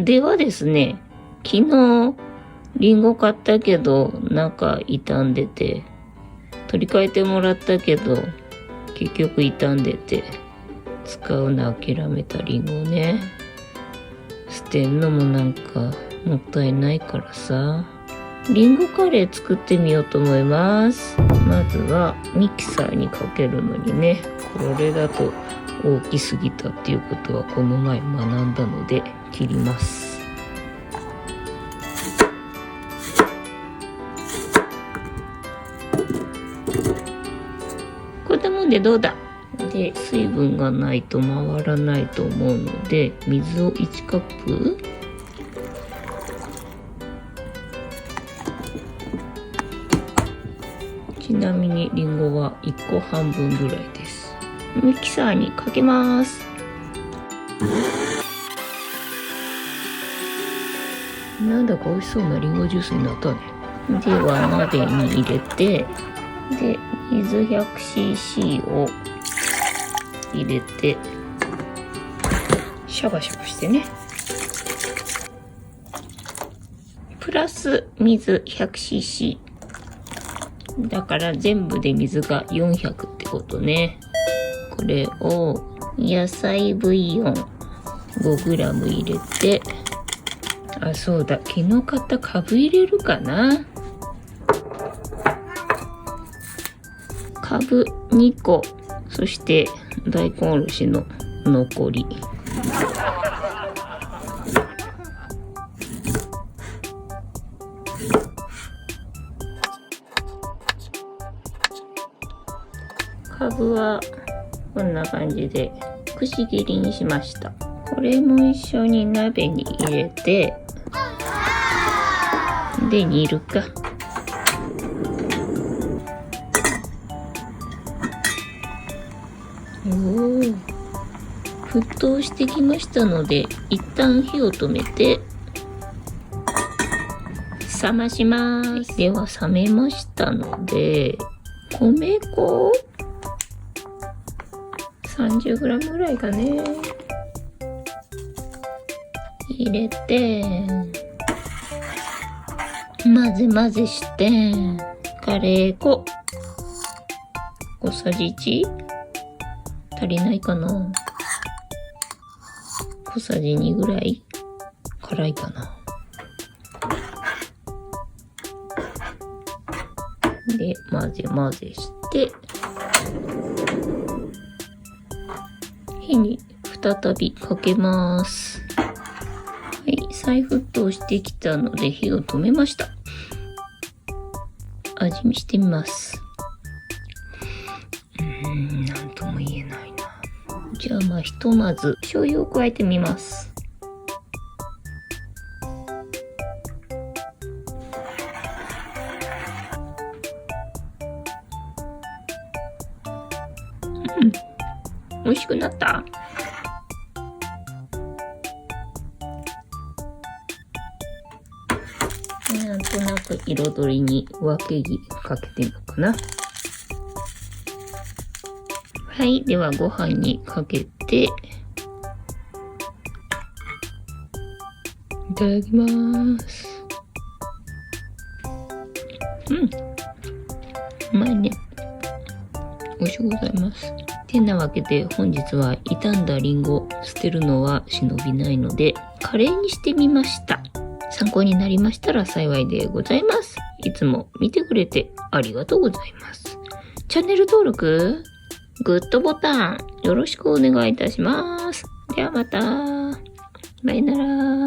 ではですね、昨日、リンゴ買ったけど、中傷んでて、取り替えてもらったけど、結局傷んでて、使うの諦めたリンゴをね、捨てんのもなんかもったいないからさ、リンゴカレー作ってみようと思います。まずはミキサーにかけるのにね、これだと大きすぎたっていうことはこの前学んだので切ります。こんなもんでどうだ。で、水分がないと回らないと思うので、水を1カップ。ちなみにリンゴは1個半分ぐらいです。ミキサーにかけます。なんだか美味しそうなリンゴジュースになったね。では鍋に入れて、で、水 100cc を入れて、シャバシャバしてね。プラス水 100cc。だから全部で水が400ってことね。これを野菜ブイヨン 5g 入れて、あ、そうだ、昨日買ったカブ入れるかな。カブ2個、そして大根おろしの残り。カブはこんな感じでくし切りにしました。これも一緒に鍋に入れて、で煮るか。沸騰してきましたので、一旦火を止めて冷まします。では冷めましたので、米粉30g ぐらいかね、入れて混ぜ混ぜして、カレー粉小さじ1、足りないかな、小さじ2ぐらい、辛いかな。で混ぜ混ぜして、火に再びかけます。はい、再沸騰してきたので火を止めました。味見してみます。なんとも言えないな。じゃあひとまず醤油を加えてみます。美味しくなった？なんとなく彩りにわけぎかけてみようかな。はい、ではご飯にかけていただきます。うまいね。美味しゅうございます。てなわけで本日は傷んだリンゴ捨てるのは忍びないのでカレーにしてみました。参考になりましたら幸いでございます。いつも見てくれてありがとうございます。チャンネル登録、グッドボタンよろしくお願いいたします。ではまた。バイなら。